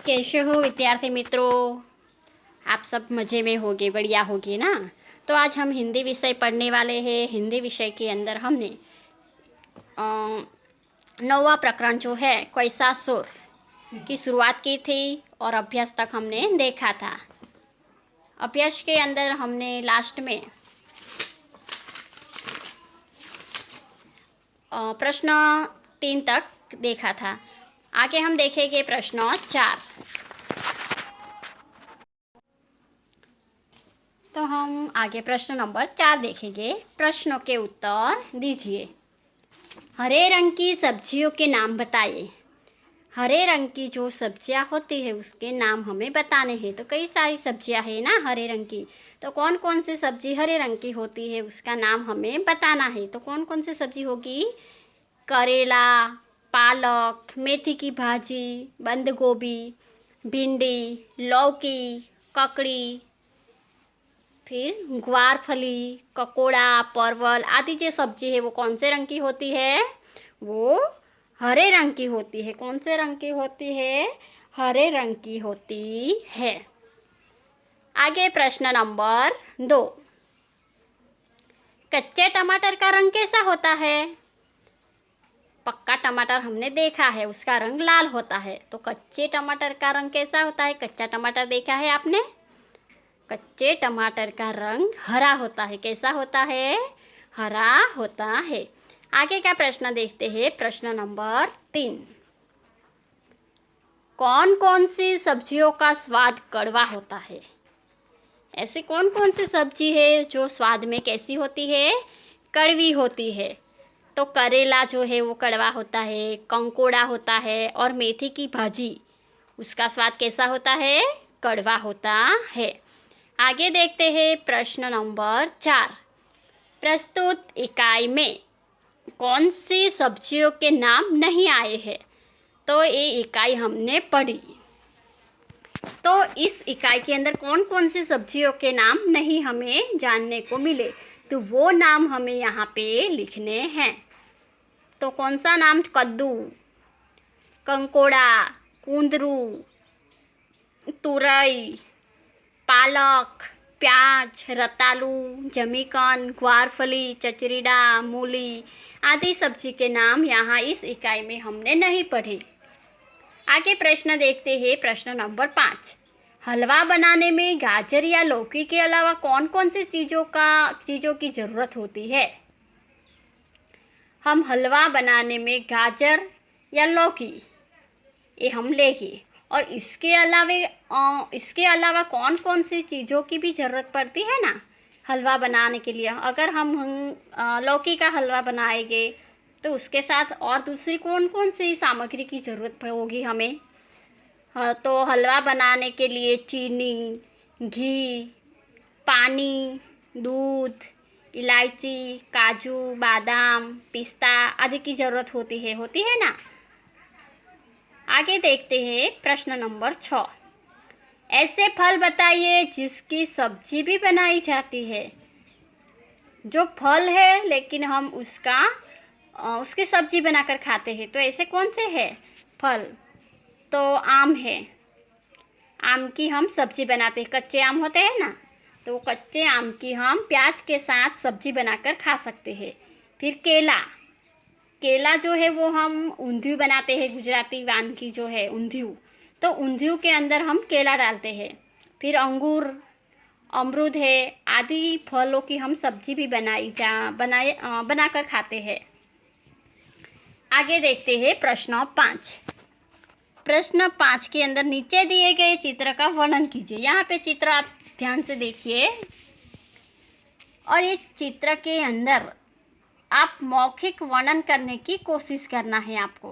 कैसे हो विद्यार्थी मित्रों। आप सब मज़े में होगे, बढ़िया होगे ना। तो आज हम हिंदी विषय पढ़ने वाले हैं। हिंदी विषय के अंदर हमने 9वां प्रकरण जो है कैसा सुर की शुरुआत की थी और अभ्यास तक हमने देखा था। अभ्यास के अंदर हमने लास्ट में प्रश्न 3 तक देखा था। आगे हम देखेंगे प्रश्न 4। तो हम आगे प्रश्न नंबर 4 देखेंगे। प्रश्नों के उत्तर दीजिए। हरे रंग की सब्जियों के नाम बताइए। हरे रंग की जो सब्जियां होती है उसके नाम हमें बताने हैं। तो कई सारी सब्जियां हैं ना हरे रंग की। तो कौन कौन सी सब्जी हरे रंग की होती है उसका नाम हमें बताना है। तो कौन कौन सी सब्जी होगी? करेला, पालक, मेथी की भाजी, बंद गोभी, भिंडी, लौकी, ककड़ी, फिर ग्वारफली, ककोड़ा, परवल आदि जो सब्जी है वो कौन से रंग की होती है? वो हरे रंग की होती है। कौन से रंग की होती है? हरे रंग की होती है। आगे प्रश्न नंबर 2। कच्चे टमाटर का रंग कैसा होता है? पक्का टमाटर हमने देखा है, उसका रंग लाल होता है। तो कच्चे टमाटर का रंग कैसा होता है? कच्चा टमाटर देखा है आपने? कच्चे टमाटर का रंग हरा होता है। कैसा होता है? हरा होता है। आगे का प्रश्न देखते हैं। प्रश्न नंबर 3। कौन कौन सी सब्जियों का स्वाद कड़वा होता है? ऐसे कौन कौन सी सब्जी है जो स्वाद में कैसी होती है? कड़वी होती है। तो करेला जो है वो कड़वा होता है, कंकोड़ा होता है और मेथी की भाजी उसका स्वाद कैसा होता है? कड़वा होता है। आगे देखते हैं प्रश्न नंबर 4। प्रस्तुत इकाई में कौन सी सब्जियों के नाम नहीं आए हैं? तो ये इकाई हमने पढ़ी। तो इस इकाई के अंदर कौन कौन सी सब्जियों के नाम नहीं हमें जानने को मिले, तो वो नाम हमें यहाँ पे लिखने हैं। तो कौन सा नाम? कद्दू, कंकोड़ा, कुंदरू, तुरई, पालक, प्याज, रतालू, जमीकन, ग्वारफली, चचरीडा, मूली आदि सब्जी के नाम यहाँ इस इकाई में हमने नहीं पढ़े। आगे प्रश्न देखते हैं। प्रश्न नंबर 5। हलवा बनाने में गाजर या लौकी के अलावा कौन कौन सी चीज़ों की ज़रूरत होती है? हम हलवा बनाने में गाजर या लौकी ये हम लेंगे और इसके अलावा कौन कौन सी चीज़ों की भी ज़रूरत पड़ती है ना हलवा बनाने के लिए। अगर हम लौकी का हलवा बनाएंगे तो उसके साथ और दूसरी कौन कौन सी सामग्री की ज़रूरत होगी हमें? हाँ, तो हलवा बनाने के लिए चीनी, घी, पानी, दूध, इलायची, काजू, बादाम, पिस्ता आदि की ज़रूरत होती है ना। आगे देखते हैं प्रश्न नंबर 6। ऐसे फल बताइए जिसकी सब्जी भी बनाई जाती है। जो फल है लेकिन हम उसकी सब्जी बनाकर खाते हैं। तो ऐसे कौन से है फल? तो आम है। आम की हम सब्जी बनाते हैं। कच्चे आम होते हैं ना, तो कच्चे आम की हम प्याज के साथ सब्जी बनाकर खा सकते हैं। फिर केला जो है वो हम ऊंधियू बनाते हैं। गुजराती वानगी जो है ऊंधियू, तो ऊंधियू के अंदर हम केला डालते हैं। फिर अंगूर, अमरूद है आदि फलों की हम सब्जी भी बनाकर खाते हैं। आगे देखते हैं प्रश्न 5। प्रश्न 5 के अंदर नीचे दिए गए चित्र का वर्णन कीजिए। यहाँ पे चित्र आप ध्यान से देखिए और ये चित्र के अंदर आप मौखिक वर्णन करने की कोशिश करना है। आपको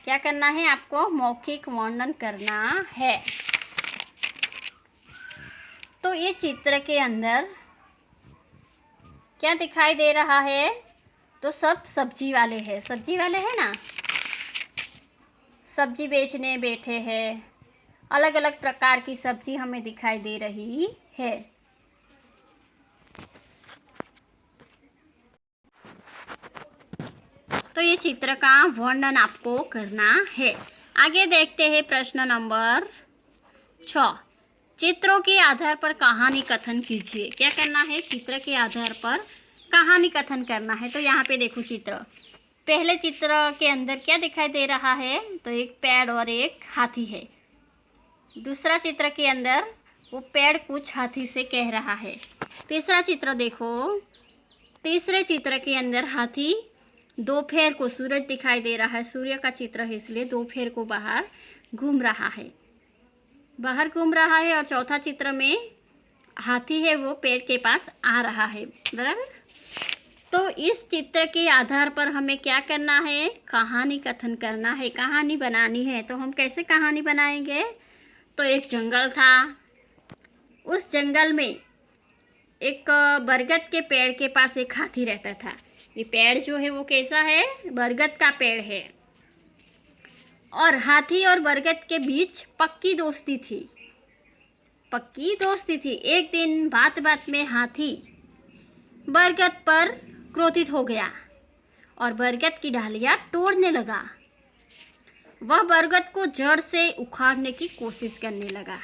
क्या करना है? आपको मौखिक वर्णन करना है। तो ये चित्र के अंदर क्या दिखाई दे रहा है? तो सब सब्जी वाले हैं ना, सब्जी बेचने बैठे हैं। अलग अलग प्रकार की सब्जी हमें दिखाई दे रही है। तो ये चित्र का वर्णन आपको करना है। आगे देखते हैं प्रश्न नंबर 6। चित्रों के आधार पर कहानी कथन कीजिए। क्या करना है? चित्र के आधार पर कहानी कथन करना है। तो यहाँ पे देखो चित्र। पहले चित्र के अंदर क्या दिखाई दे रहा है? तो एक पेड़ और एक हाथी है। दूसरा चित्र के अंदर वो पेड़ कुछ हाथी से कह रहा है। तीसरा चित्र देखो। तीसरे चित्र के अंदर हाथी दोपहर को, सूरज दिखाई दे रहा है, सूर्य का चित्र है इसलिए दोपहर को बाहर घूम रहा है, और चौथा चित्र में हाथी है वो पेड़ के पास आ रहा है। बराबर। तो इस चित्र के आधार पर हमें क्या करना है? कहानी कथन करना है, कहानी बनानी है। तो हम कैसे कहानी बनाएंगे? तो एक जंगल था, उस जंगल में एक बरगद के पेड़ के पास एक हाथी रहता था। ये पेड़ जो है वो कैसा है? बरगद का पेड़ है। और हाथी और बरगद के बीच पक्की दोस्ती थी। एक दिन बात बात में हाथी बरगद पर क्रोधित हो गया और बरगद की डालियां तोड़ने लगा। वह बरगद को जड़ से उखाड़ने की कोशिश करने लगा।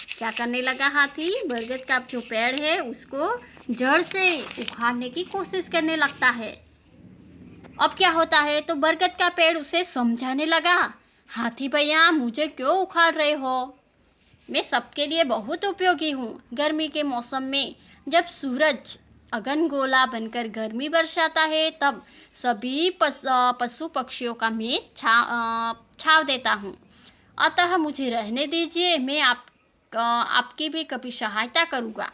क्या करने लगा हाथी? बरगद का जो पेड़ है उसको जड़ से उखाड़ने की कोशिश करने लगता है। अब क्या होता है? तो बरगद का पेड़ उसे समझाने लगा, हाथी भैया मुझे क्यों उखाड़ रहे हो? मैं सबके लिए बहुत उपयोगी हूँ। गर्मी के मौसम में जब सूरज अगनगोला बनकर गर्मी बरसाता है तब सभी पशु पक्षियों का मैं छाव देता हूँ। अतः मुझे रहने दीजिए, मैं आपकी भी कभी सहायता करूँगा।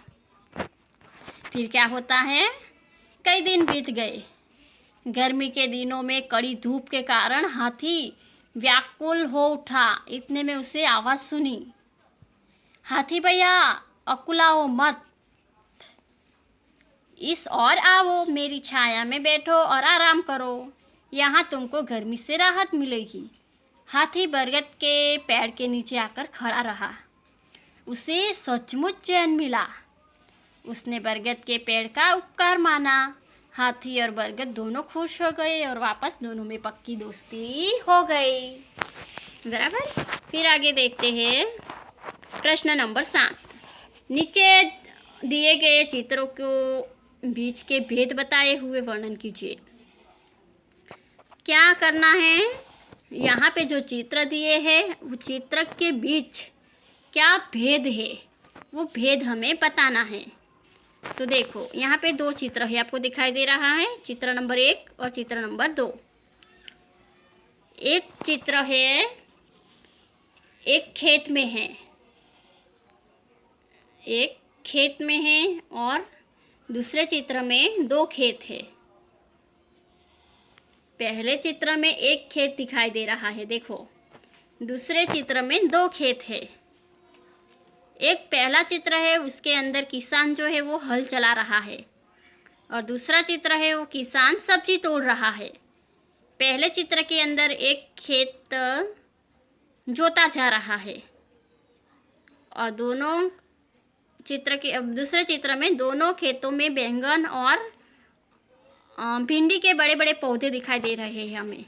फिर क्या होता है? कई दिन बीत गए। गर्मी के दिनों में कड़ी धूप के कारण हाथी व्याकुल हो उठा। इतने में उसे आवाज़ सुनी, हाथी भैया अकुलाओ मत, इस और आओ, मेरी छाया में बैठो और आराम करो, यहाँ तुमको गर्मी से राहत मिलेगी। हाथी बरगद के पेड़ के नीचे आकर खड़ा रहा। उसे सचमुच चैन मिला। उसने बरगद के पेड़ का उपकार माना। हाथी और बरगद दोनों खुश हो गए और वापस दोनों में पक्की दोस्ती हो गई। बराबर। फिर आगे देखते हैं प्रश्न नंबर 7। नीचे दिए गए चित्रों को बीच के भेद बताए हुए वर्णन कीजिए। क्या करना है? यहाँ पे जो चित्र दिए हैं वो चित्र के बीच क्या भेद है वो भेद हमें बताना है। तो देखो यहाँ पे 2 चित्र है, आपको दिखाई दे रहा है, चित्र नंबर 1 और चित्र नंबर 2। एक चित्र है एक खेत में है, एक खेत में है और दूसरे चित्र में 2 खेत है। पहले चित्र में एक खेत दिखाई दे रहा है, देखो। दूसरे चित्र में 2 खेत है। एक पहला चित्र है उसके अंदर किसान जो है वो हल चला रहा है और दूसरा चित्र है वो किसान सब्जी तोड़ रहा है। पहले चित्र के अंदर एक खेत जोता जा रहा है और दूसरे चित्र में दोनों खेतों में बैंगन और भिंडी के बड़े बड़े पौधे दिखाई दे रहे हैं हमें।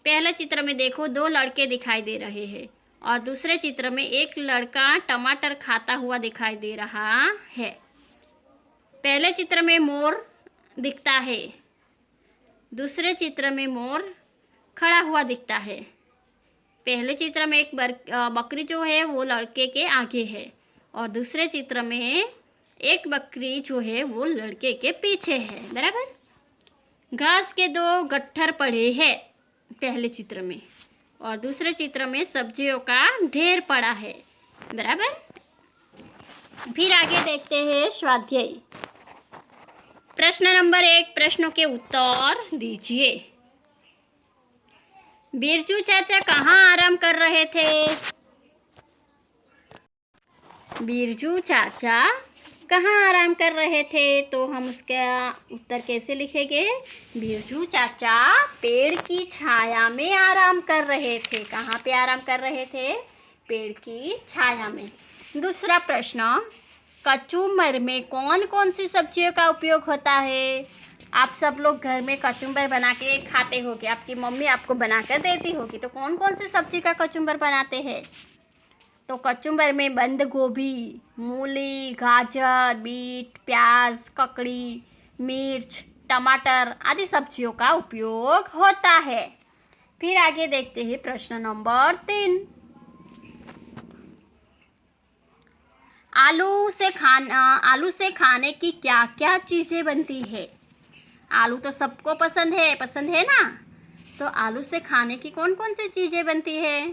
पहले चित्र में देखो 2 लड़के दिखाई दे रहे हैं और दूसरे चित्र में एक लड़का टमाटर खाता हुआ दिखाई दे रहा है। पहले चित्र में मोर दिखता है, दूसरे चित्र में मोर खड़ा हुआ दिखता है। पहले चित्र में एक बकरी जो है वो लड़के के आगे है और दूसरे चित्र में एक बकरी जो है वो लड़के के पीछे है। बराबर। घास के 2 गट्ठर पड़े हैं पहले चित्र में और दूसरे चित्र में सब्जियों का ढेर पड़ा है। बराबर। फिर आगे देखते हैं स्वाध्याय। प्रश्न नंबर 1, प्रश्नों के उत्तर दीजिए। बिरजू चाचा कहाँ आराम कर रहे थे? बिरजू चाचा कहाँ आराम कर रहे थे? तो हम उसका उत्तर कैसे लिखेंगे? बिरजू चाचा पेड़ की छाया में आराम कर रहे थे। कहाँ पे आराम कर रहे थे? पेड़ की छाया में। दूसरा प्रश्न, कचूमर में कौन कौन सी सब्जियों का उपयोग होता है? आप सब लोग घर में कचुम्बर बना के खाते होगे, आपकी मम्मी आपको बना कर देती होगी। तो कौन कौन सी सब्जी का कचुम्बर बनाते हैं? तो कचुम्बर में बंद गोभी, मूली, गाजर, बीट, प्याज, ककड़ी, मिर्च, टमाटर आदि सब्जियों का उपयोग होता है। फिर आगे देखते हैं प्रश्न नंबर 3। आलू से खाने की क्या क्या चीज़ें बनती है? आलू तो सबको पसंद है ना। तो आलू से खाने की कौन कौन सी चीज़ें बनती है?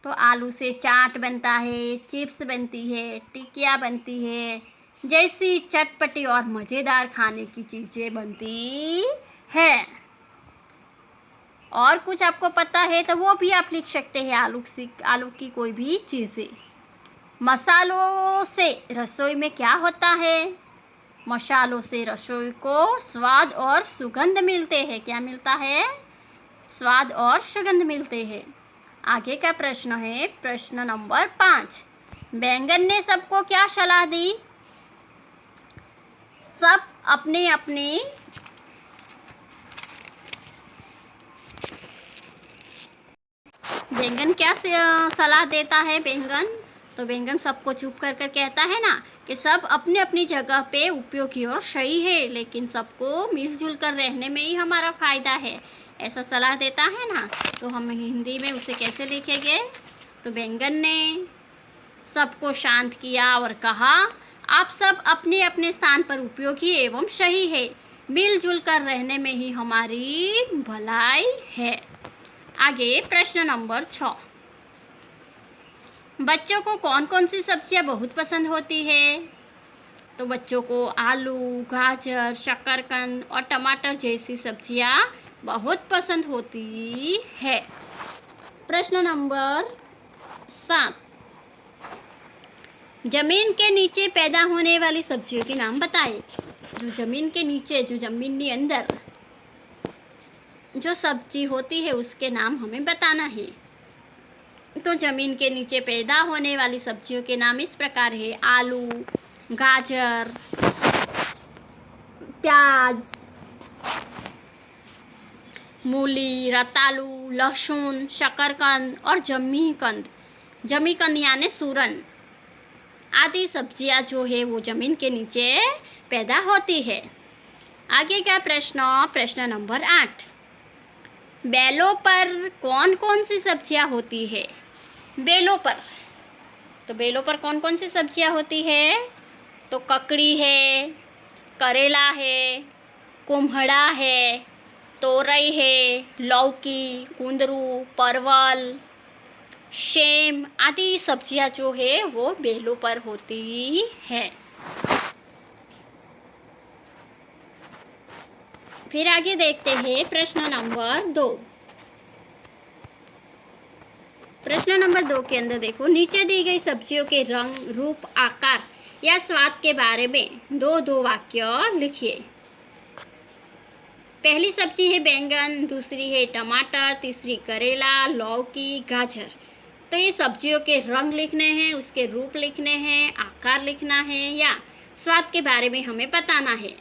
तो आलू से चाट बनता है, चिप्स बनती है, टिकिया बनती है, जैसी चटपटी और मज़ेदार खाने की चीज़ें बनती है। और कुछ आपको पता है तो वो भी आप लिख सकते हैं। आलू की कोई भी चीज़ें। मसालों से रसोई में क्या होता है? मसालों से रसोई को स्वाद और सुगंध मिलते हैं। क्या मिलता है? स्वाद और सुगंध मिलते हैं। आगे का प्रश्न है प्रश्न नंबर 5। बैंगन ने सबको क्या सलाह दी? सब अपने अपने बैंगन क्या सलाह देता है बैंगन? तो बैंगन सबको चुप कर कर कहता है ना कि सब अपनी अपनी जगह पे उपयोगी और सही है, लेकिन सबको मिलजुल कर रहने में ही हमारा फ़ायदा है, ऐसा सलाह देता है ना। तो हम हिंदी में उसे कैसे लिखेंगे? तो बैंगन ने सबको शांत किया और कहा, आप सब अपने अपने स्थान पर उपयोगी एवं सही है, मिलजुल कर रहने में ही हमारी भलाई है। आगे प्रश्न नंबर 6। बच्चों को कौन कौन सी सब्जियां बहुत पसंद होती है? तो बच्चों को आलू, गाजर, शकरकंद और टमाटर जैसी सब्जियां बहुत पसंद होती है। प्रश्न नंबर 7। जमीन के नीचे पैदा होने वाली सब्जियों के नाम बताएं। जो जमीन के नीचे, जो जमीन के अंदर जो सब्जी होती है उसके नाम हमें बताना है। तो जमीन के नीचे पैदा होने वाली सब्जियों के नाम इस प्रकार है: आलू, गाजर, प्याज, मूली, रतालू, लहसुन, शकरकंद और जमीकंद यानी सूरन आदि सब्जियां जो है वो जमीन के नीचे पैदा होती है। आगे का प्रश्न नंबर 8। बेलों पर कौन कौन सी सब्जियां होती है? बेलों पर कौन कौन सी सब्जियां होती है? तो ककड़ी है, करेला है, कुम्हड़ा है, तोरई है, लौकी, कुंदरू, परवल, सेम आदि सब्जियां जो है वो बेलों पर होती है। फिर आगे देखते हैं प्रश्न नंबर 2। प्रश्न नंबर 2 के अंदर देखो, नीचे दी गई सब्जियों के रंग, रूप, आकार या स्वाद के बारे में दो वाक्य लिखिए। पहली सब्जी है बैंगन, दूसरी है टमाटर, तीसरी करेला, लौकी, गाजर। तो ये सब्जियों के रंग लिखने हैं, उसके रूप लिखने हैं, आकार लिखना है या स्वाद के बारे में हमें बताना है।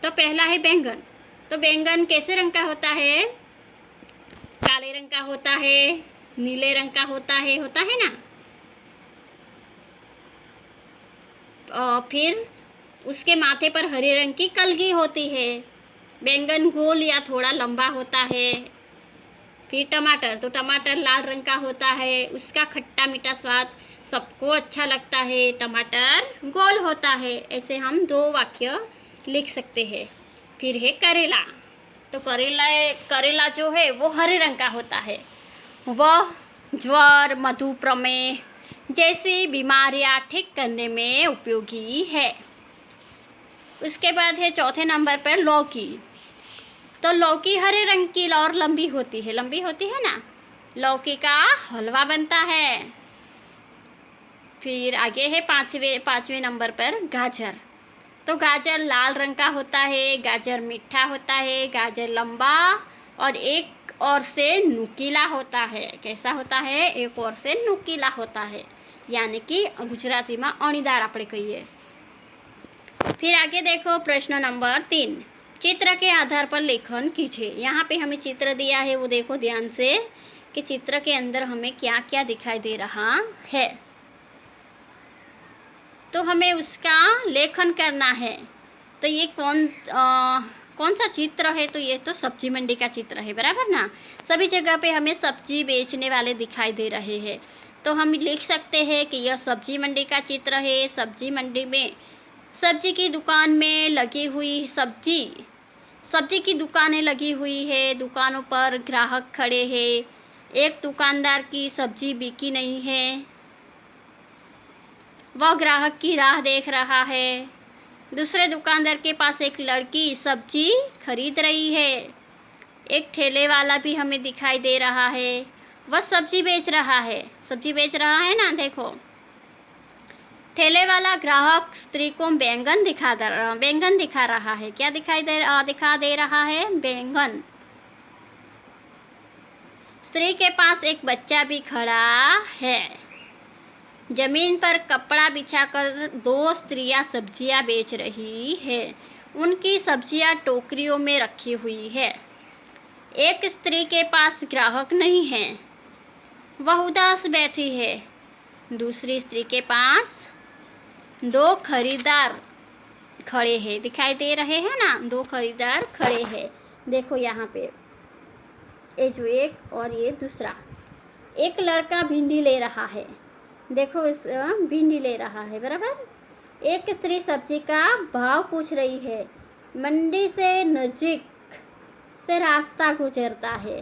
तो पहला है बैंगन। तो बैंगन कैसे रंग का होता है? काले रंग का होता है, नीले रंग का होता है ना। फिर उसके माथे पर हरे रंग की कलगी होती है। बैंगन गोल या थोड़ा लंबा होता है। फिर टमाटर लाल रंग का होता है, उसका खट्टा मीठा स्वाद सबको अच्छा लगता है। टमाटर गोल होता है। ऐसे हम 2 वाक्य लिख सकते हैं। फिर है करेला। तो करेला जो है वो हरे रंग का होता है। वह ज्वर, मधुप्रमेह जैसी बीमारियां ठीक करने में उपयोगी है। उसके बाद है चौथे नंबर पर लौकी। तो लौकी हरे रंग की और लंबी होती है ना। लौकी का हलवा बनता है। फिर आगे है पाँचवें नंबर पर गाजर। तो गाजर लाल रंग का होता है। गाजर मीठा होता है। गाजर लंबा और एक ओर से नुकीला होता है। कैसा होता है? एक ओर से नुकीला होता है, यानी कि गुजराती में अणीदार આપણે કહીએ। फिर आगे देखो प्रश्न नंबर 3। चित्र के आधार पर लेखन कीजिए। यहाँ पे हमें चित्र दिया है, वो देखो ध्यान से कि चित्र के अंदर हमें क्या क्या दिखाई दे रहा है, तो हमें उसका लेखन करना है। तो ये कौन सा चित्र है? तो ये तो सब्जी मंडी का चित्र है, बराबर ना। सभी जगह पे हमें सब्जी बेचने वाले दिखाई दे रहे हैं, तो हम लिख सकते हैं कि यह सब्जी मंडी का चित्र है। सब्जी मंडी में सब्जी की दुकान में लगी हुई सब्जी की दुकानें लगी हुई है, दुकानों पर ग्राहक खड़े हैं। एक दुकानदार की सब्जी बिकी नहीं है, वह ग्राहक की राह देख रहा है। दूसरे दुकानदार के पास एक लड़की सब्जी खरीद रही है। एक ठेले वाला भी हमें दिखाई दे रहा है, वह सब्जी बेच रहा है। सब्जी बेच रहा है ना, देखो। ठेले वाला ग्राहक स्त्री को बैंगन दिखा रहा है। क्या दिखा दे रहा है? बैंगन। स्त्री के पास एक बच्चा भी खड़ा है। जमीन पर कपड़ा बिछाकर दो स्त्रियां सब्जियां बेच रही है। उनकी सब्जियां टोकरियों में रखी हुई है। एक स्त्री के पास ग्राहक नहीं है, वह उदास बैठी है। दूसरी स्त्री के पास दो खरीदार खड़े हैं, दिखाई दे रहे हैं ना, दो खरीदार खड़े हैं। देखो यहाँ पे ये जो एक और ये दूसरा, एक लड़का भिंडी ले रहा है। देखो इस भिंडी ले रहा है, बराबर। एक स्त्री सब्जी का भाव पूछ रही है। मंडी से नजीक से रास्ता गुजरता है।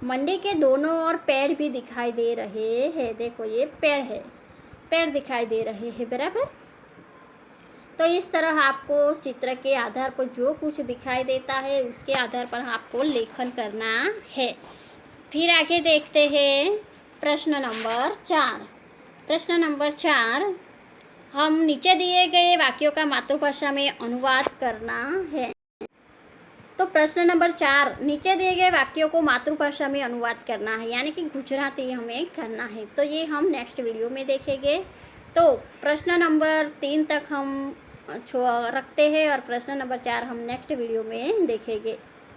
मंडी के दोनों ओर पेड़ भी दिखाई दे रहे हैं। देखो ये पेड़ है, पेड़ दिखाई दे रहे हैं, बराबर। तो इस तरह आपको उस चित्र के आधार पर जो कुछ दिखाई देता है उसके आधार पर आपको लेखन करना है। फिर आगे देखते हैं प्रश्न नंबर 4। प्रश्न नंबर 4, हम नीचे दिए गए वाक्यों का मातृभाषा में अनुवाद करना है। तो प्रश्न नंबर 4, नीचे दिए गए वाक्यों को मातृभाषा में अनुवाद करना है, यानी कि गुजराती हमें करना है। तो ये हम नेक्स्ट वीडियो में देखेंगे। तो प्रश्न नंबर 3 तक हम रखते हैं और प्रश्न नंबर 4 हम नेक्स्ट वीडियो में देखेंगे।